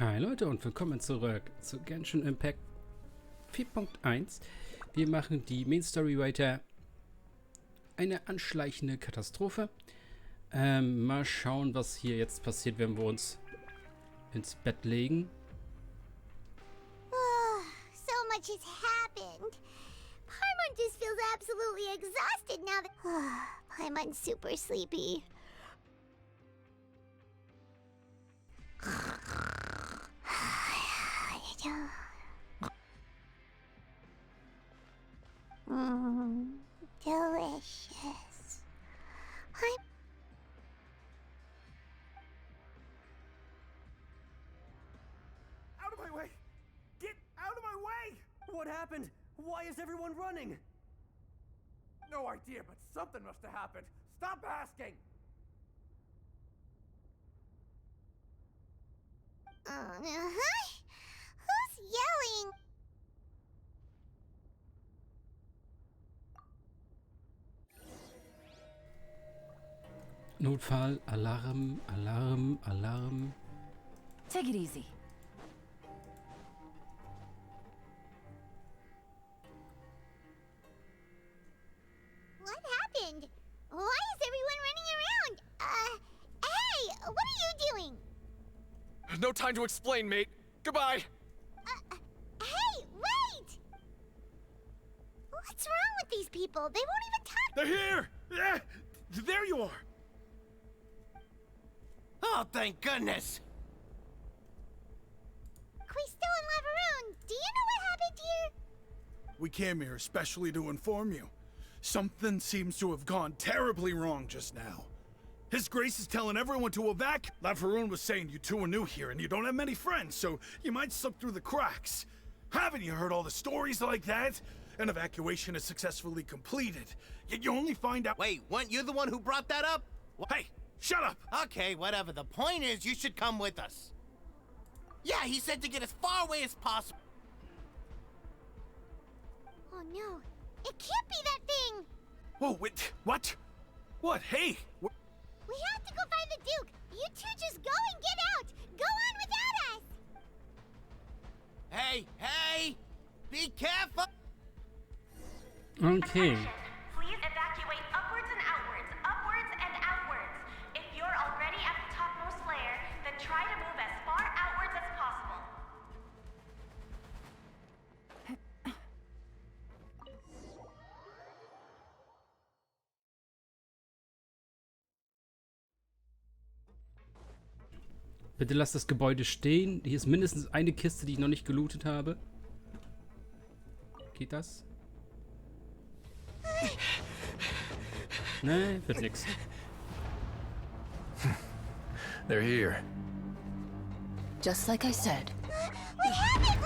Hi Leute und willkommen zurück zu Genshin Impact 4.1. Wir machen die Main Story weiter. Eine anschleichende Katastrophe. Mal schauen, was hier jetzt passiert, wenn wir uns ins Bett legen. So much has happened. Paimon just feels absolutely exhausted now that Paimon's super sleepy. Delicious. Out of my way! Get out of my way! What happened? Why is everyone running? No idea, but something must have happened. Stop asking! Who's yelling? Notfall, Alarm, Alarm, Alarm. Take it easy. What happened? Why is everyone running around? Hey, what are you doing? No time to explain, mate. Goodbye! Hey, wait! What's wrong with these people? They won't even talk. They're here! Yeah! There you are! Oh, thank goodness! Quisto and Lavaroon, do you know what happened here? We came here especially to inform you. Something seems to have gone terribly wrong just now. His Grace is telling everyone to evac. Lavaroon was saying you two are new here and you don't have many friends, so you might slip through the cracks. Haven't you heard all the stories like that? An evacuation is successfully completed, yet you only find out— Wait, weren't you the one who brought that up? Hey, shut up! Okay, whatever. The point is, you should come with us. Yeah, he said to get as far away as possible. Oh no, it can't be that thing! Whoa, wait, what? What? Hey! We have to go find the Duke! You two just go and get out! Go on without us! Hey, hey! Be careful! Okay. Please evacuate upwards and outwards, upwards and outwards. If you're already at the topmost layer, then try to move as far outwards as possible. Bitte lasst das Gebäude stehen. Hier ist mindestens eine Kiste, die ich noch nicht gelootet habe. Geht das? Nee, wird nix. They're here. Just like I said. What happened?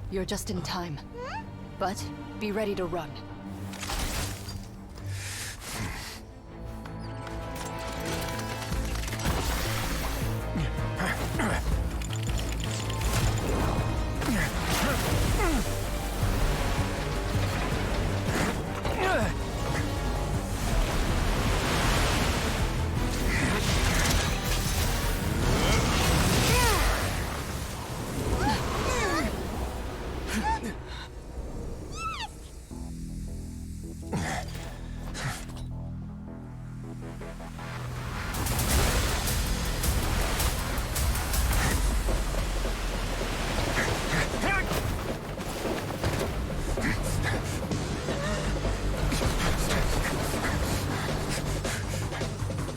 You're just in time. But be ready to run.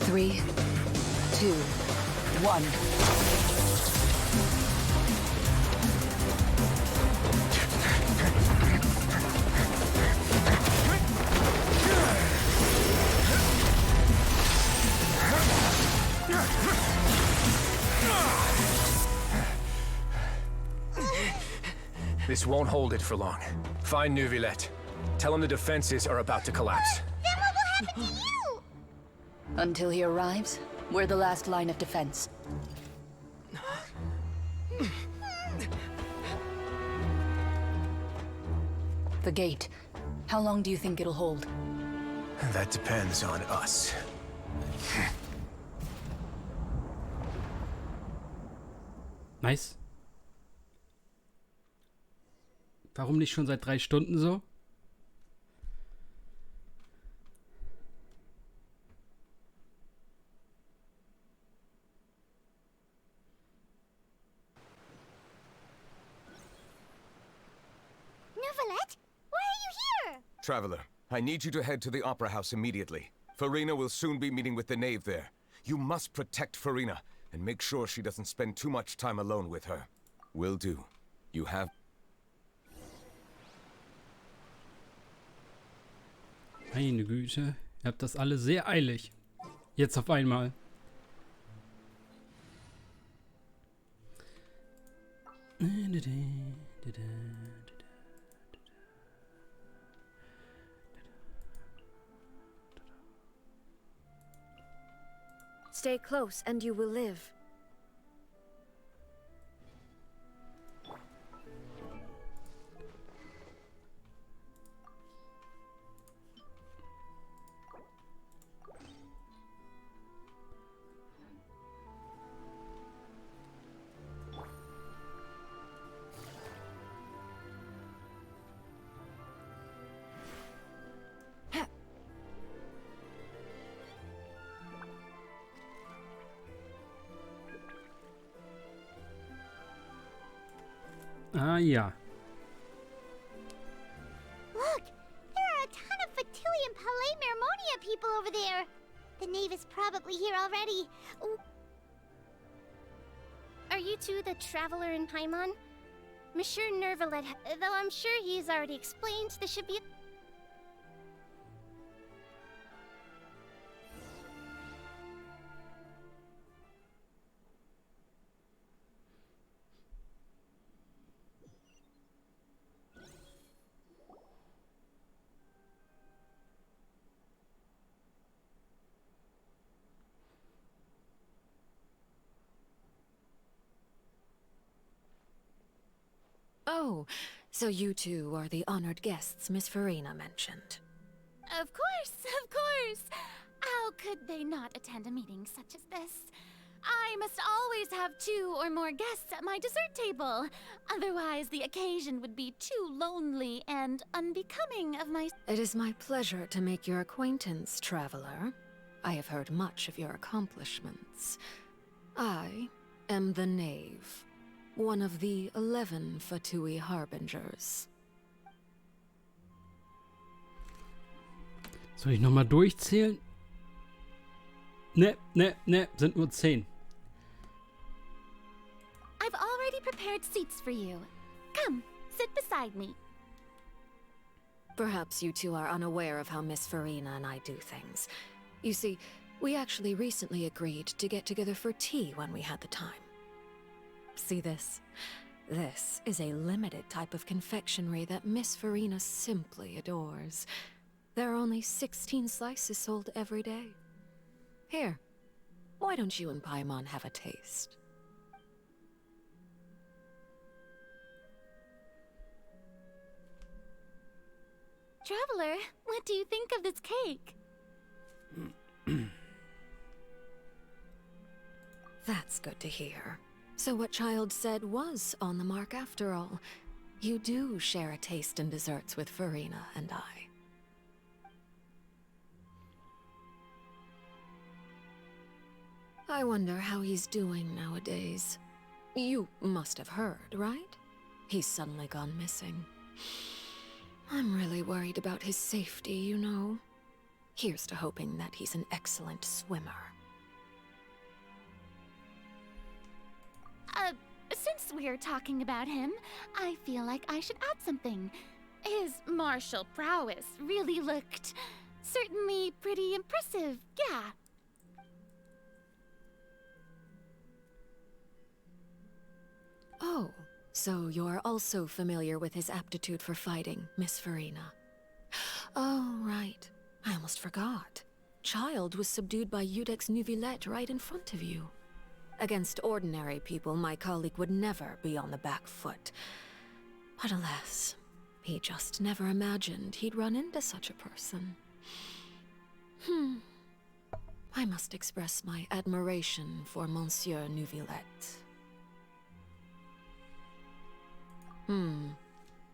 Three, two, one. This won't hold it for long. Find Neuvillette. Tell him the defenses are about to collapse. Then what will happen to you? Until he arrives, we're the last line of defense. The gate. How long do you think it'll hold? That depends on us. Nice. Warum nicht schon seit 3 Stunden so? Neuvillette, why are you here? Traveler, I need you to head to the Opera House immediately. Farina will soon be meeting with the knave there. You must protect Farina, and make sure she doesn't spend too much time alone with her. Will do. You have... Meine Güte, ihr habt das alle sehr eilig. Jetzt auf einmal. Stay close and you will live. Ah ja. Look, there are a ton of Fatui Palais Mermonia people over there. The knave is probably here already. Ooh. Are you two the traveler in Paimon? Monsieur Neuvillette, though I'm sure he's already explained, this should be... Oh, so you two are the honored guests Miss Farina mentioned. Of course, of course. How could they not attend a meeting such as this? I must always have 2 or more guests at my dessert table. Otherwise, the occasion would be too lonely and unbecoming of my... It is my pleasure to make your acquaintance, traveler. I have heard much of your accomplishments. I am the knave, one of the 11 Fatui Harbingers. Soll ich nochmal durchzählen? Ne, sind nur 10. I've already prepared seats for you. Come, sit beside me. Perhaps you two are unaware of how Miss Farina and I do things. You see, we actually recently agreed to get together for tea when we had the time. See this? This is a limited type of confectionery that Miss Farina simply adores. There are only 16 slices sold every day. Here, why don't you and Paimon have a taste? Traveler, what do you think of this cake? That's good to hear. So what Child said was on the mark after all. You do share a taste in desserts with Farina and I. I wonder how he's doing nowadays. You must have heard, right? He's suddenly gone missing. I'm really worried about his safety, you know. Here's to hoping that he's an excellent swimmer. Since we're talking about him, I feel like I should add something. His martial prowess really looked certainly pretty impressive, yeah. Oh, so you're also familiar with his aptitude for fighting, Miss Farina. Oh, right. I almost forgot. Child was subdued by Udex Neuvillette right in front of you. Against ordinary people, my colleague would never be on the back foot. But alas, he just never imagined he'd run into such a person. I must express my admiration for Monsieur Neuvillette.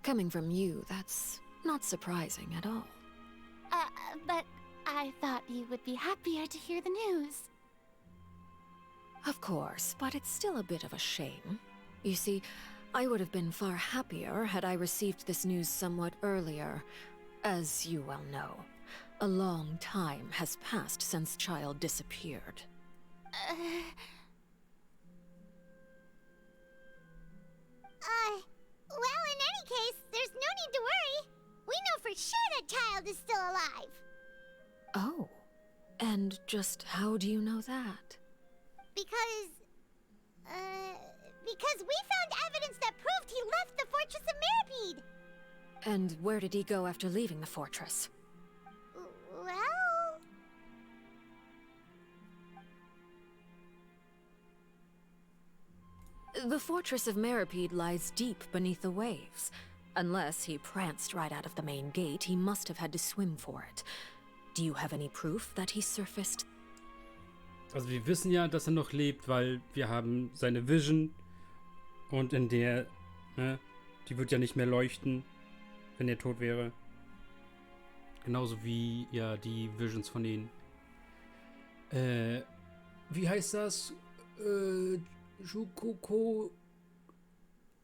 Coming from you, that's not surprising at all. But I thought you would be happier to hear the news. Of course, but it's still a bit of a shame. You see, I would have been far happier had I received this news somewhat earlier. As you well know, a long time has passed since Child disappeared. Well, in any case, there's no need to worry. We know for sure that Child is still alive. Oh, and just how do you know that? Because we found evidence that proved he left the Fortress of Mirapede. And where did he go after leaving the fortress? Well... The Fortress of Mirapede lies deep beneath the waves. Unless he pranced right out of the main gate, he must have had to swim for it. Do you have any proof that he surfaced? Also wir wissen ja, dass er noch lebt, weil wir haben seine Vision und in der, ne, die wird ja nicht mehr leuchten, wenn er tot wäre. Genauso wie ja die Visions von den, wie heißt das? Jukoko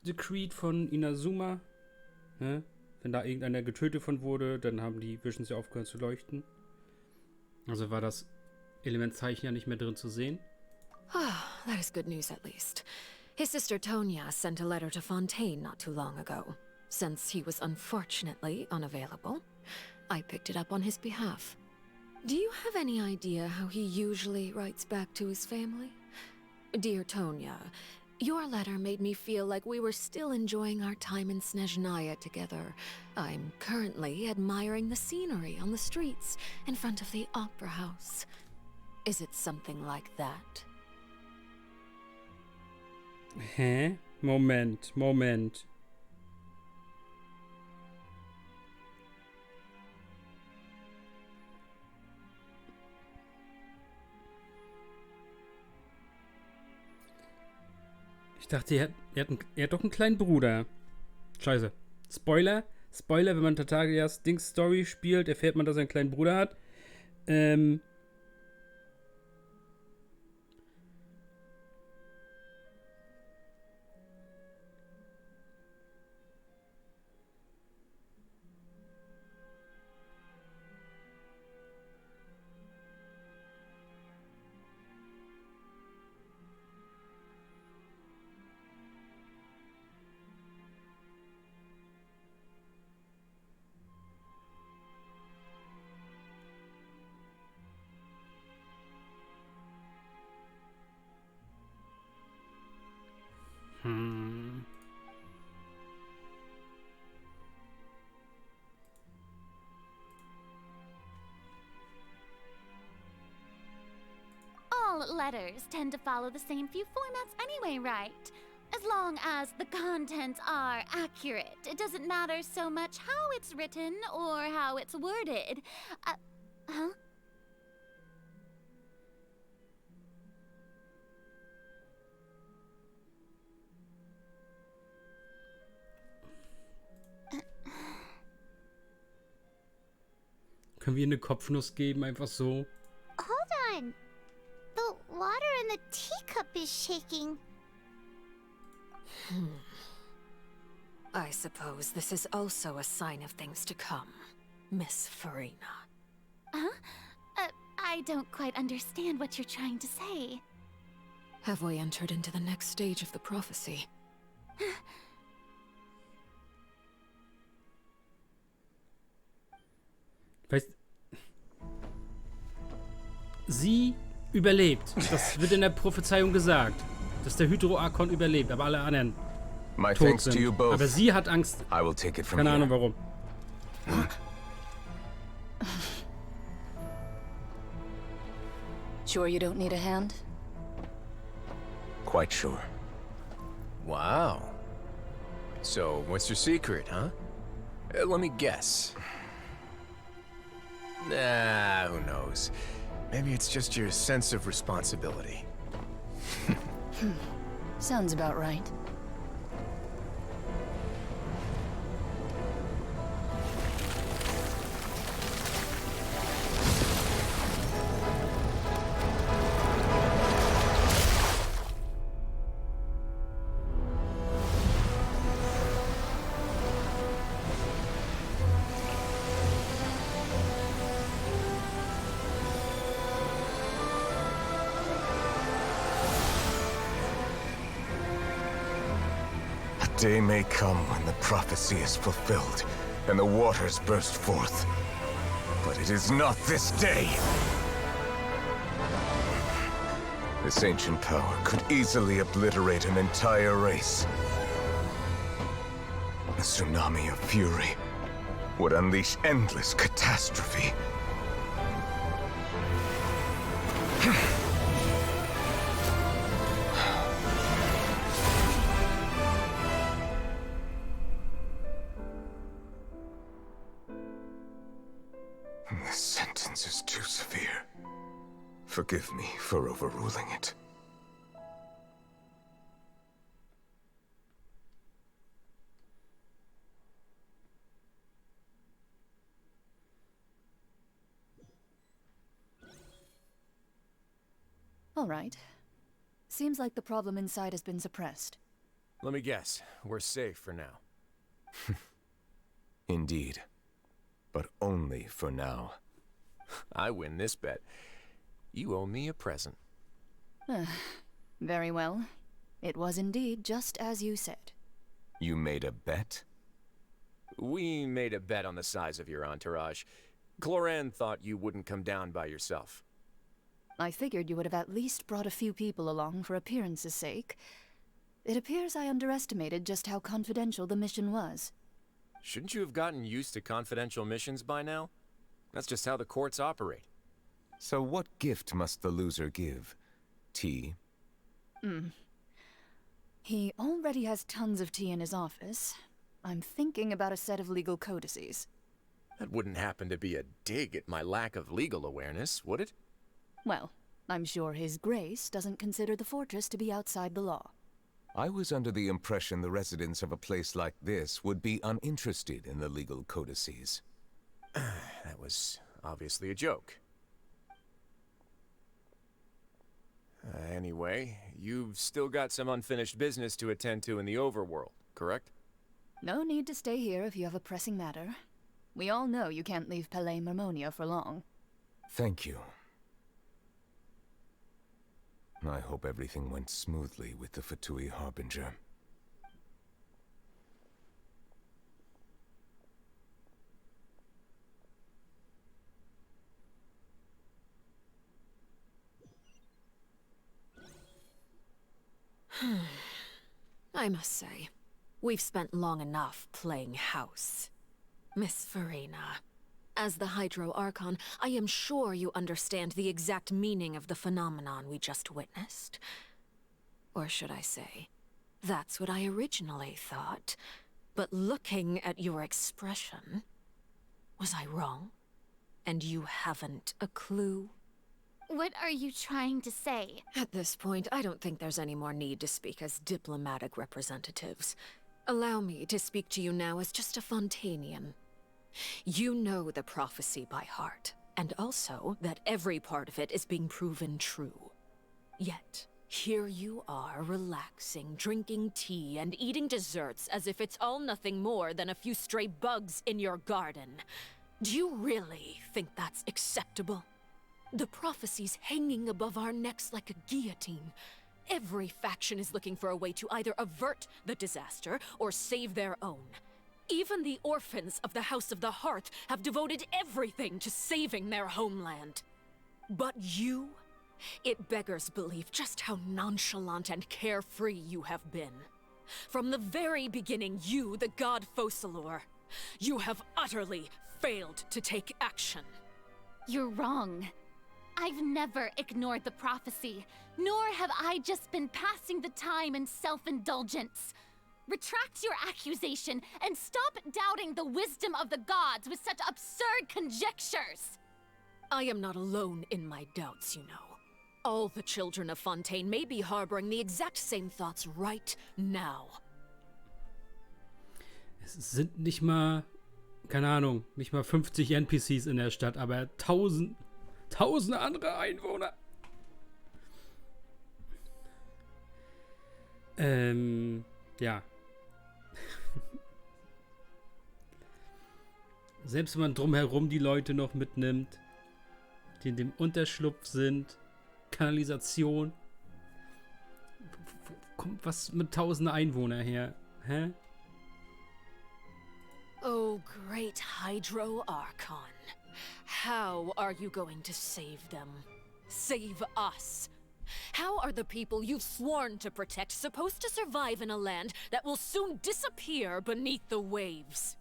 Decreed von Inazuma. Ne? Wenn da irgendeiner getötet von wurde, dann haben die Visions ja aufgehört zu leuchten. Also war das Elementzeichen ja nicht mehr drin zu sehen. That is good news at least. His sister Tonya sent a letter to Fontaine not too long ago. Since he was unfortunately unavailable, I picked it up on his behalf. Do you have any idea how he usually writes back to his family? Dear Tonya, your letter made me feel like we were still enjoying our time in Snezhnaya together. I'm currently admiring the scenery on the streets in front of the opera house. Is it something like that? Hä? Moment. Ich dachte, er hat doch einen kleinen Bruder. Scheiße. Spoiler, wenn man Tartaglias Dings Story spielt, erfährt man, dass er einen kleinen Bruder hat. All letters tend to follow the same few formats anyway, right? As long as the contents are accurate, it doesn't matter so much how it's written or how it's worded. Huh? Können wir eine Kopfnuss geben, einfach so? Hold on. The water in the teacup is shaking. I suppose this is also a sign of things to come, Miss Farina. Huh? I don't quite understand what you're trying to say. Have we entered into the next stage of the prophecy? Weißt, sie überlebt. Das wird in der Prophezeiung gesagt, dass der Hydro-Archon überlebt, aber alle anderen tot sind. Aber sie hat Angst. Keine Ahnung warum. Sure you don't need a hand? Quite sure. Wow. So, what's your secret, huh? Let me guess. Nah, who knows? Maybe it's just your sense of responsibility. Sounds about right. A day may come when the prophecy is fulfilled, and the waters burst forth. But it is not this day! This ancient power could easily obliterate an entire race. A tsunami of fury would unleash endless catastrophe. This sentence is too severe. Forgive me for overruling it. All right. Seems like the problem inside has been suppressed. Let me guess, we're safe for now. Indeed. But only for now. I win this bet. You owe me a present. Very well. It was indeed just as you said. You made a bet? We made a bet on the size of your entourage. Cloran thought you wouldn't come down by yourself. I figured you would have at least brought a few people along for appearance's sake. It appears I underestimated just how confidential the mission was. Shouldn't you have gotten used to confidential missions by now? That's just how the courts operate. So what gift must the loser give? Tea? He already has tons of tea in his office. I'm thinking about a set of legal codices. That wouldn't happen to be a dig at my lack of legal awareness, would it? Well, I'm sure His Grace doesn't consider the fortress to be outside the law. I was under the impression the residents of a place like this would be uninterested in the legal codices. That was obviously a joke. Anyway, you've still got some unfinished business to attend to in the overworld, correct? No need to stay here if you have a pressing matter. We all know you can't leave Palais Mermonia for long. Thank you. I hope everything went smoothly with the Fatui Harbinger. I must say, we've spent long enough playing house. Miss Farina, as the Hydro Archon, I am sure you understand the exact meaning of the phenomenon we just witnessed. Or should I say, that's what I originally thought. But looking at your expression, was I wrong? And you haven't a clue? What are you trying to say? At this point, I don't think there's any more need to speak as diplomatic representatives. Allow me to speak to you now as just a Fontanian. You know the prophecy by heart, and also that every part of it is being proven true. Yet, here you are relaxing, drinking tea, and eating desserts as if it's all nothing more than a few stray bugs in your garden. Do you really think that's acceptable? The prophecy's hanging above our necks like a guillotine. Every faction is looking for a way to either avert the disaster or save their own. Even the orphans of the House of the Hearth have devoted everything to saving their homeland. But you? It beggars belief just how nonchalant and carefree you have been. From the very beginning, you, the god Focalor, you have utterly failed to take action. You're wrong. I've never ignored the prophecy, nor have I just been passing the time in self-indulgence. Retract your accusation and stop doubting the wisdom of the gods with such absurd conjectures. I am not alone in my doubts, you know. All the children of Fontaine may be harboring the exact same thoughts right now. Es sind nicht mal, keine Ahnung, nicht mal 50 NPCs in der Stadt, aber tausende andere Einwohner. Ja. Selbst wenn man drumherum die Leute noch mitnimmt, die in dem Unterschlupf sind, Kanalisation. Wo kommt was mit tausende Einwohner her? Hä? Oh, great Hydro Archon. How are you going to save them? Save us? How are the people you've sworn to protect supposed to survive in a land that will soon disappear beneath the waves?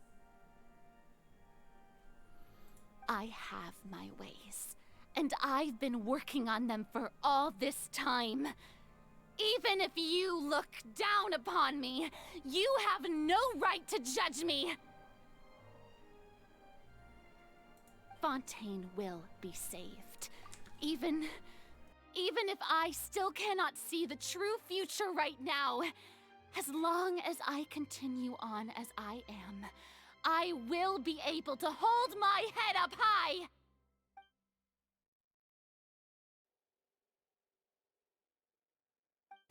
I have my ways, and I've been working on them for all this time. Even if you look down upon me, you have no right to judge me. Fontaine will be saved. Even if I still cannot see the true future right now, as long as I continue on as I am, I will be able to hold my head up high!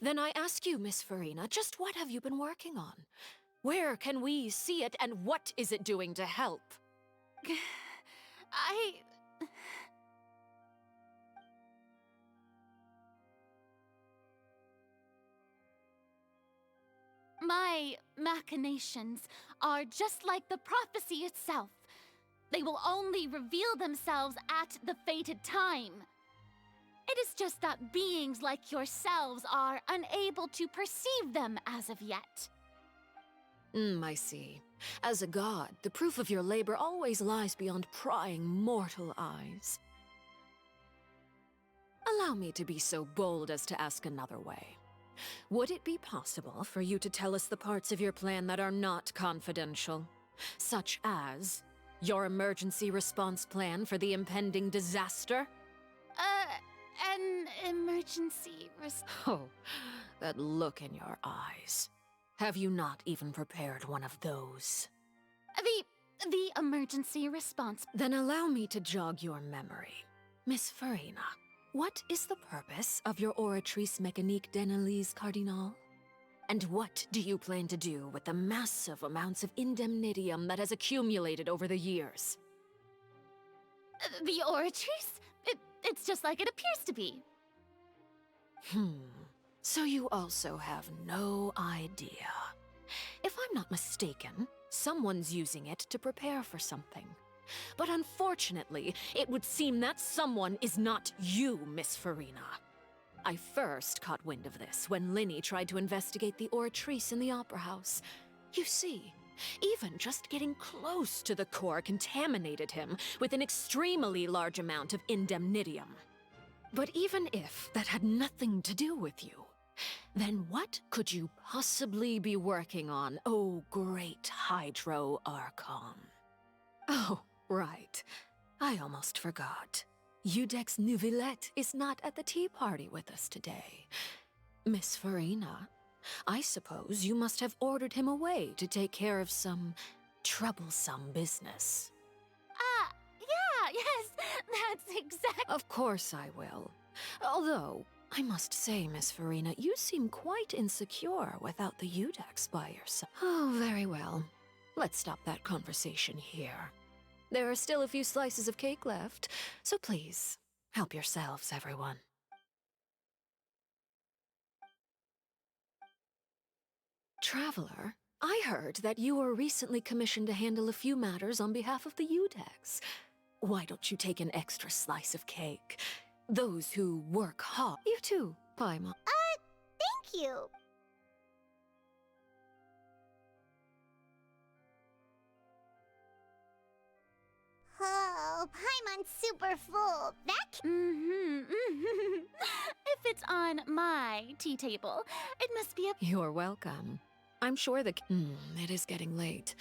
Then I ask you, Miss Farina, just what have you been working on? Where can we see it, and what is it doing to help? My machinations are just like the prophecy itself. They will only reveal themselves at the fated time. It is just that beings like yourselves are unable to perceive them as of yet. I see. As a god, the proof of your labor always lies beyond prying mortal eyes. Allow me to be so bold as to ask another way. Would it be possible for you to tell us the parts of your plan that are not confidential? Such as your emergency response plan for the impending disaster? An emergency Oh, that look in your eyes. Have you not even prepared one of those? The emergency response. Then allow me to jog your memory. Miss Farina, what is the purpose of your Oratrice Mécanique d'Analyse Cardinal? And what do you plan to do with the massive amounts of indemnitium that has accumulated over the years? The Oratrice? It's just like it appears to be. So you also have no idea. If I'm not mistaken, someone's using it to prepare for something. But unfortunately, it would seem that someone is not you, Miss Farina. I first caught wind of this when Linny tried to investigate the Oratrice in the Opera House. You see, even just getting close to the core contaminated him with an extremely large amount of indemnitium. But even if that had nothing to do with you, then what could you possibly be working on, oh great Hydro Archon? Oh, right. I almost forgot. Udex Neuvillette is not at the tea party with us today. Miss Farina, I suppose you must have ordered him away to take care of some troublesome business. Yes, that's exactly— Of course I will. Although, I must say, Miss Farina, you seem quite insecure without the Udex by your side. Oh, very well. Let's stop that conversation here. There are still a few slices of cake left, so please, help yourselves, everyone. Traveler, I heard that you were recently commissioned to handle a few matters on behalf of the Udex. Why don't you take an extra slice of cake? Those who work hard— You too, Paimon. Thank you. Oh, Paimon's super full. That If it's on my tea table, it must be a— You're welcome. I'm sure it is getting late.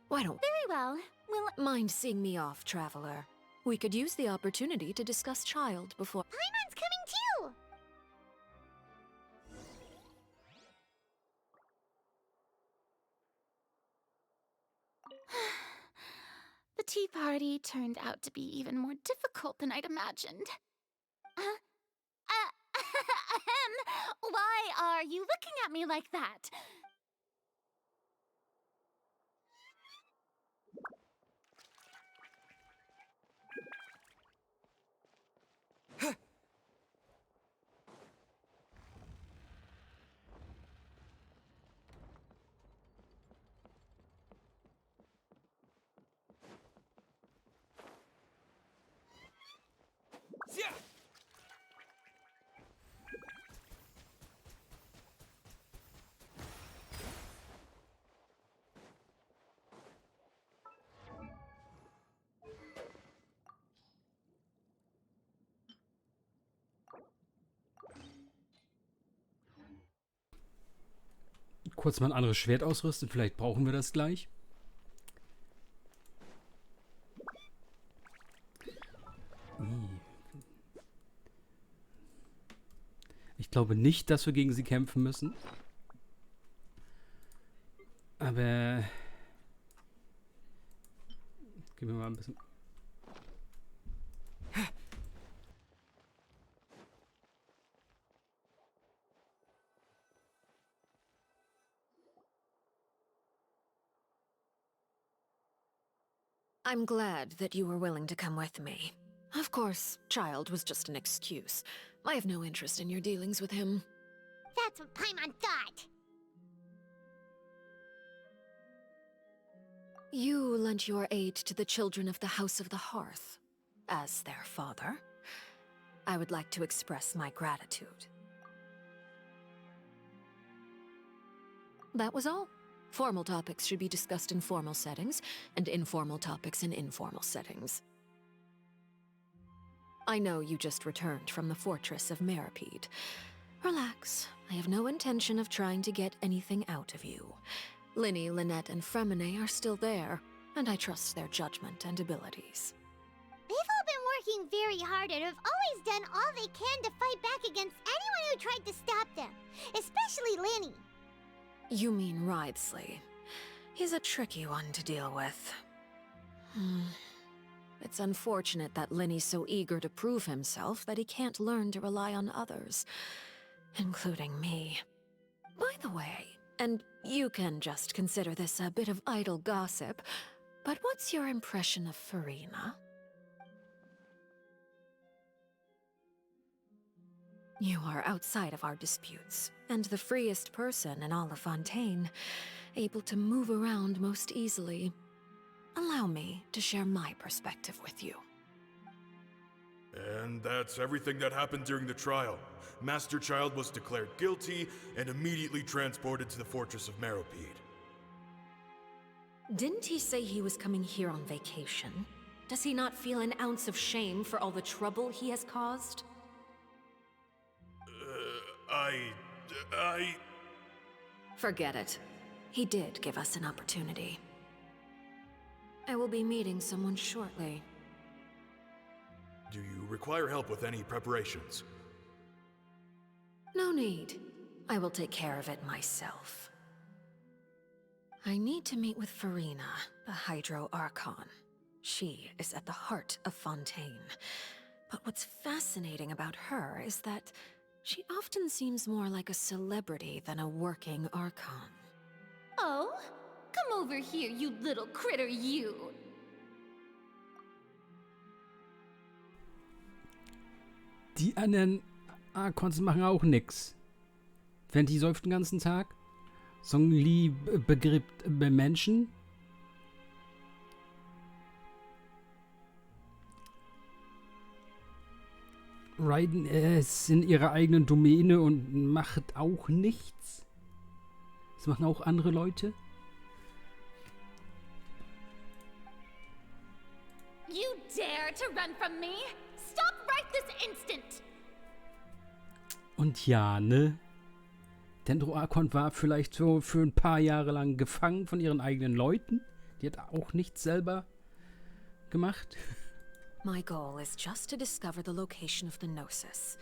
Why don't— Very well. Will— Mind seeing me off, Traveler? We could use the opportunity to discuss Child before... Paimon's coming too! The tea party turned out to be even more difficult than I'd imagined. Why are you looking at me like that? Kurz mal ein anderes Schwert ausrüsten. Vielleicht brauchen wir das gleich. Ich glaube nicht, dass wir gegen sie kämpfen müssen. Aber... Gehen wir mal ein bisschen... I'm glad that you were willing to come with me. Of course, Child was just an excuse. I have no interest in your dealings with him. That's what Paimon thought. You lent your aid to the children of the House of the Hearth. As their father, I would like to express my gratitude. That was all. Formal topics should be discussed in formal settings, and informal topics in informal settings. I know you just returned from the fortress of Meripede. Relax. I have no intention of trying to get anything out of you. Linny, Lynette, and Fremine are still there, and I trust their judgment and abilities. They've all been working very hard and have always done all they can to fight back against anyone who tried to stop them, especially Linny. You mean Wriothesley. He's a tricky one to deal with. It's unfortunate that Linny's so eager to prove himself that he can't learn to rely on others, including me. By the way, and you can just consider this a bit of idle gossip, but what's your impression of Furina? You are outside of our disputes, and the freest person in all of Fontaine, able to move around most easily. Allow me to share my perspective with you. And that's everything that happened during the trial. Master Child was declared guilty and immediately transported to the Fortress of Meripede. Didn't he say he was coming here on vacation? Does he not feel an ounce of shame for all the trouble he has caused? Forget it. He did give us an opportunity. I will be meeting someone shortly. Do you require help with any preparations? No need. I will take care of it myself. I need to meet with Furina, the Hydro Archon. She is at the heart of Fontaine. But what's fascinating about her is that she often seems more like a celebrity than a working Archon. Oh? Come over here, you little critter, you! Die anderen Archons machen auch nix. Wenn die säuft den ganzen Tag. Song Li begräbt Menschen. Raiden ist in ihrer eigenen Domäne und macht auch nichts. Das machen auch andere Leute. You dare to run from me? Stop right this instant! Und ja, ne? Dendro Archon war vielleicht so für ein paar Jahre lang gefangen von ihren eigenen Leuten. Die hat auch nichts selber gemacht. my goal is just to discover the location of the Gnosis.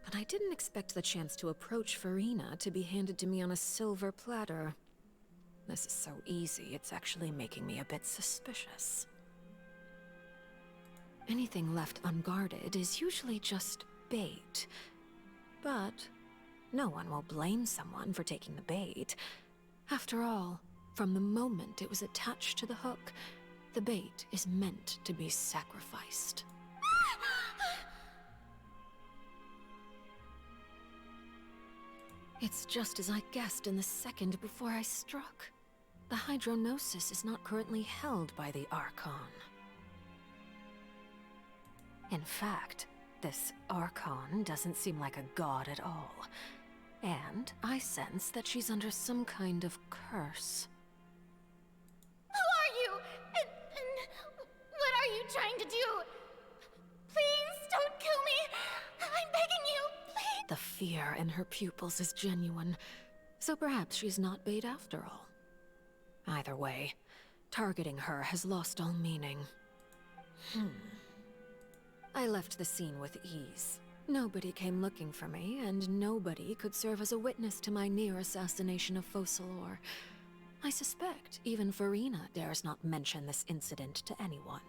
But I didn't expect the chance to approach Farina to be handed to me on a silver platter. This is so easy, it's actually making me a bit suspicious. Anything left unguarded is usually just bait. But no one will blame someone for taking the bait. After all, from the moment it was attached to the hook, the bait is meant to be sacrificed. It's just as I guessed in the second before I struck. The Hydronosis is not currently held by the Archon. In fact, this Archon doesn't seem like a god at all. And I sense that she's under some kind of curse. Who are you? And what are you trying to do? Please don't kill me. I'm begging you, please. The fear in her pupils is genuine, so perhaps she's not bait after all. Either way, targeting her has lost all meaning. I left the scene with ease. Nobody came looking for me, and nobody could serve as a witness to my near assassination of Focalor. I suspect even Farina dares not mention this incident to anyone.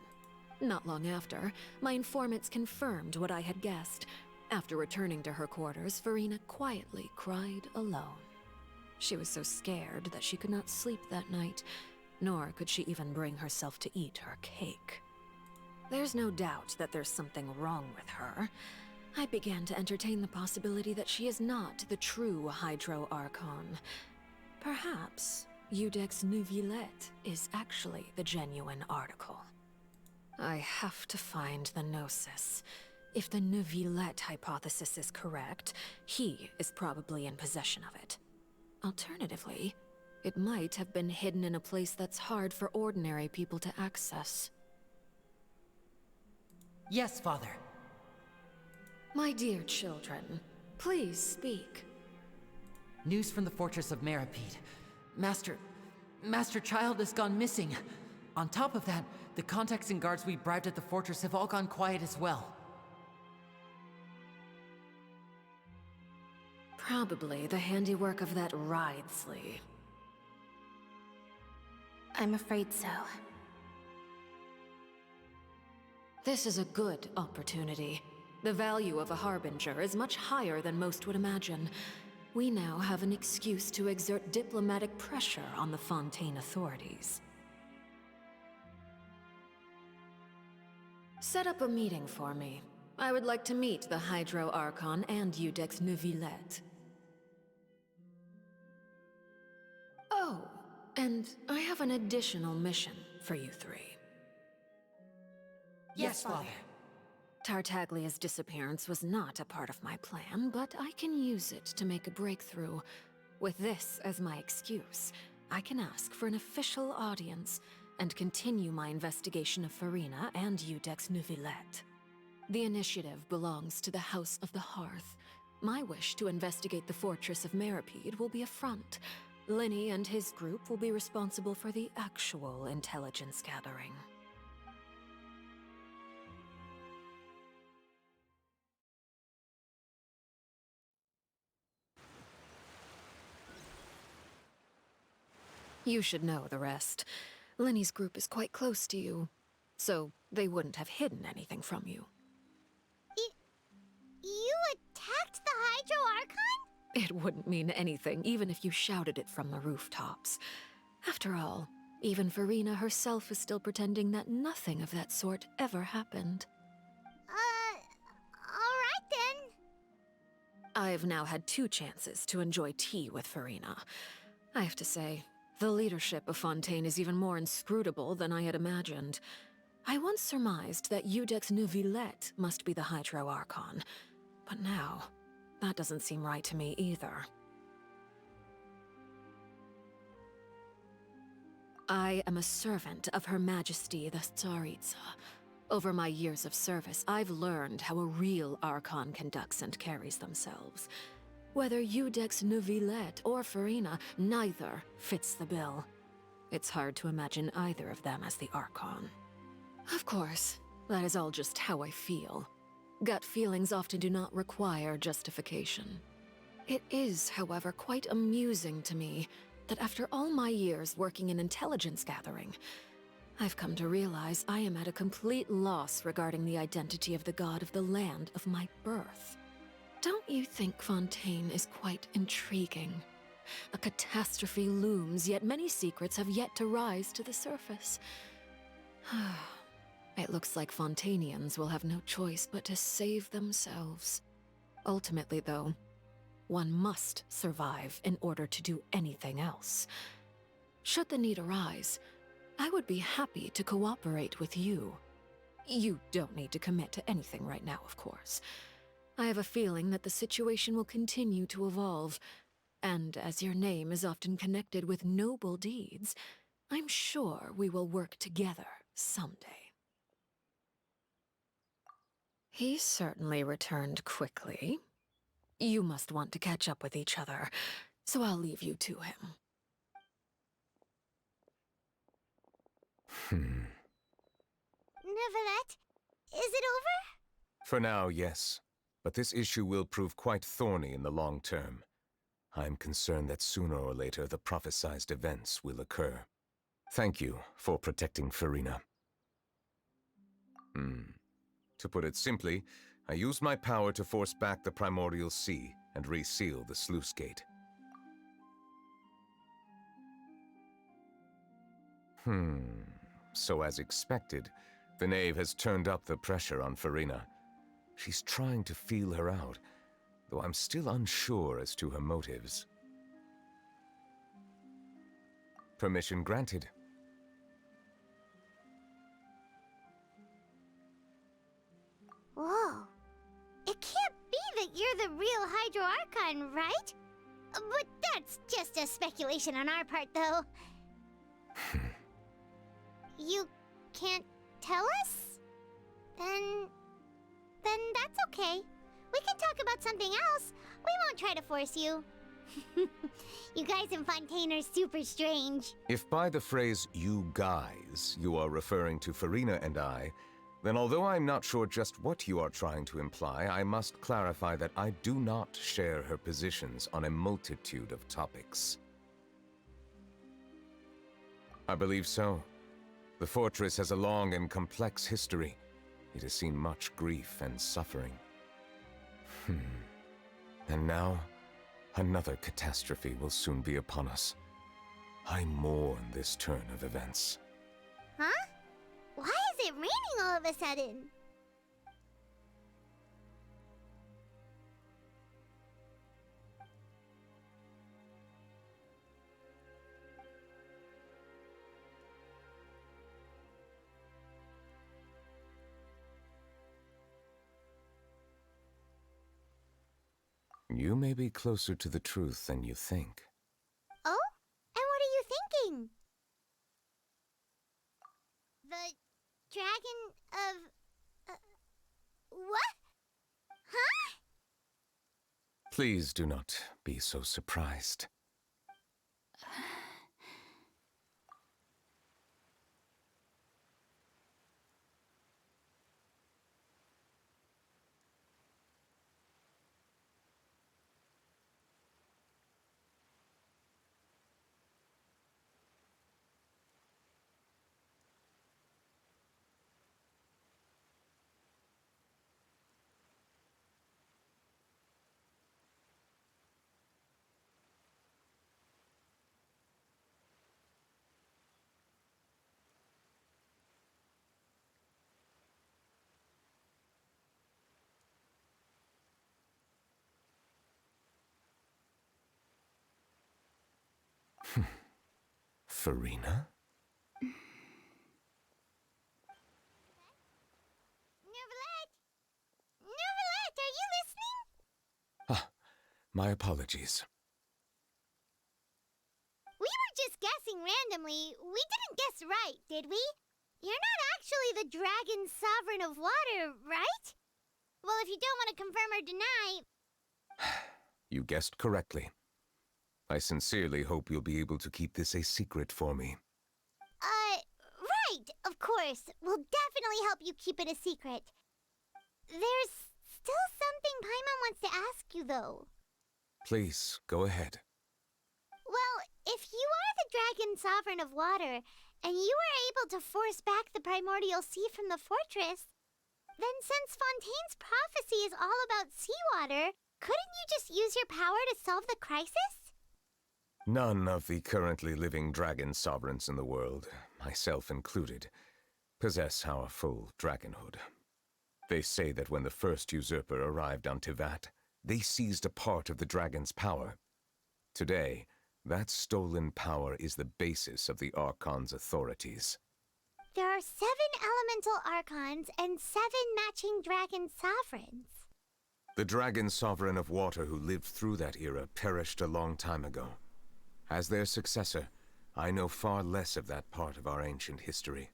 Not long after, my informants confirmed what I had guessed. After returning to her quarters, Farina quietly cried alone. She was so scared that she could not sleep that night, nor could she even bring herself to eat her cake. There's no doubt that there's something wrong with her. I began to entertain the possibility that she is not the true Hydro Archon. Perhaps Iudex Neuvillette is actually the genuine article. I have to find the Gnosis. If the Neuvillette hypothesis is correct, he is probably in possession of it. Alternatively, it might have been hidden in a place that's hard for ordinary people to access. Yes, Father. My dear children, please speak. News from the fortress of Meripede. Master Child has gone missing. On top of that, the contacts and guards we bribed at the fortress have all gone quiet as well. Probably the handiwork of that Wriothesley. I'm afraid so. This is a good opportunity. The value of a Harbinger is much higher than most would imagine. We now have an excuse to exert diplomatic pressure on the Fontaine authorities. Set up a meeting for me. I would like to meet the Hydro Archon and Iudex Neuvillette. Oh, and I have an additional mission for you three. Yes, Father. Tartaglia's disappearance was not a part of my plan, but I can use it to make a breakthrough. With this as my excuse, I can ask for an official audience and continue my investigation of Farina and Iudex Neuvillette. The initiative belongs to the House of the Hearth. My wish to investigate the fortress of Meripede will be a front. Lenny and his group will be responsible for the actual intelligence gathering. You should know the rest. Lenny's group is quite close to you, so they wouldn't have hidden anything from you. You attacked the Hydro Archon? It wouldn't mean anything, even if you shouted it from the rooftops. After all, even Farina herself is still pretending that nothing of that sort ever happened. Alright then. I've now had 2 chances to enjoy tea with Farina. I have to say, the leadership of Fontaine is even more inscrutable than I had imagined. I once surmised that Iudex Neuvillette must be the Hydro Archon, but now, that doesn't seem right to me either. I am a servant of Her Majesty the Tsaritsa. Over my years of service, I've learned how a real Archon conducts and carries themselves. Whether Iudex Neuvillette or Farina, neither fits the bill. It's hard to imagine either of them as the Archon. Of course, That is all just how I feel. Gut feelings often do not require justification. It is, however, quite amusing to me that after all my years working in intelligence gathering, I've come to realize I am at a complete loss regarding the identity of the god of the land of my birth. Don't you think Fontaine is quite intriguing? A catastrophe looms, yet many secrets have yet to rise to the surface. It looks like Fontainians will have no choice but to save themselves. Ultimately, though, one must survive in order to do anything else. Should the need arise, I would be happy to cooperate with you. You don't need to commit to anything right now, of course. I have a feeling that the situation will continue to evolve, and as your name is often connected with noble deeds, I'm sure we will work together someday. He certainly returned quickly. You must want to catch up with each other, so I'll leave you to him. Neuvillette, is it over? For now, yes. But this issue will prove quite thorny in the long term. I'm concerned that sooner or later the prophesized events will occur. Thank you for protecting Furina. To put it simply, I used my power to force back the primordial sea and reseal the sluice gate. So as expected, the knave has turned up the pressure on Furina. She's trying to feel her out, though I'm still unsure as to her motives. Permission granted. Whoa. It can't be that you're the real Hydro Archon, right? But that's just a speculation on our part, though. You can't tell us? Then that's okay. We can talk about something else. We won't try to force you. You guys in Fontaine are super strange. If by the phrase, you guys, you are referring to Furina and I, then although I'm not sure just what you are trying to imply, I must clarify that I do not share her positions on a multitude of topics. I believe so. The fortress has a long and complex history. It has seen much grief and suffering. And now, another catastrophe will soon be upon us. I mourn this turn of events. Huh? Why is it raining all of a sudden? You may be closer to the truth than you think. Oh? And what are you thinking? The dragon of... what? Huh? Please do not be so surprised. Furina? Neuvillette! Neuvillette, are you listening? My apologies. We were just guessing randomly. We didn't guess right, did we? You're not actually the dragon sovereign of water, right? Well, if you don't want to confirm or deny... You guessed correctly. I sincerely hope you'll be able to keep this a secret for me. Right, of course. We'll definitely definitely help you keep it a secret. There's still something Paimon wants to ask you, though. Please, go ahead. Well, if you are the dragon sovereign of water, and you were able to force back the primordial sea from the fortress, then since Fontaine's prophecy is all about seawater, couldn't you just use your power to solve the crisis? None of the currently living dragon sovereigns in the world, myself included, possess our full dragonhood. They say that when the first usurper arrived on Tivat, they seized a part of the dragon's power. Today, that stolen power is the basis of the Archon's authorities. There are 7 elemental archons and 7 matching dragon sovereigns. The dragon sovereign of water who lived through that era perished a long time ago. As their successor, I know far less of that part of our ancient history.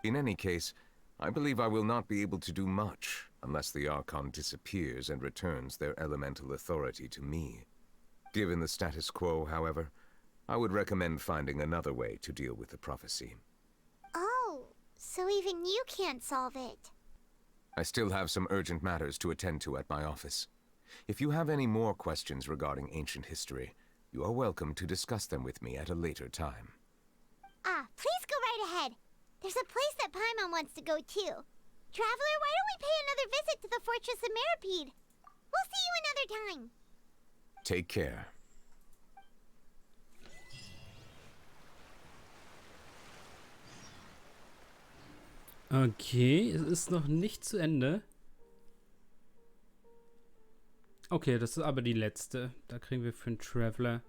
In any case, I believe I will not be able to do much unless the Archon disappears and returns their elemental authority to me. Given the status quo, however, I would recommend finding another way to deal with the prophecy. Oh, so even you can't solve it. I still have some urgent matters to attend to at my office. If you have any more questions regarding ancient history, you are welcome to discuss them with me at a later time. Please go right ahead. There's a place that Paimon wants to go too. Traveler, why don't we pay another visit to the Fortress of Meripede? We'll see you another time. Take care. Okay, es ist noch nicht zu Ende. Okay, das ist aber die letzte. Da kriegen wir für einen Traveler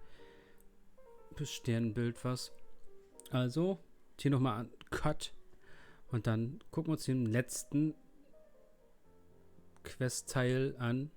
bis Sternbild was. Also, hier nochmal an Cut. Und dann gucken wir uns den letzten Questteil an.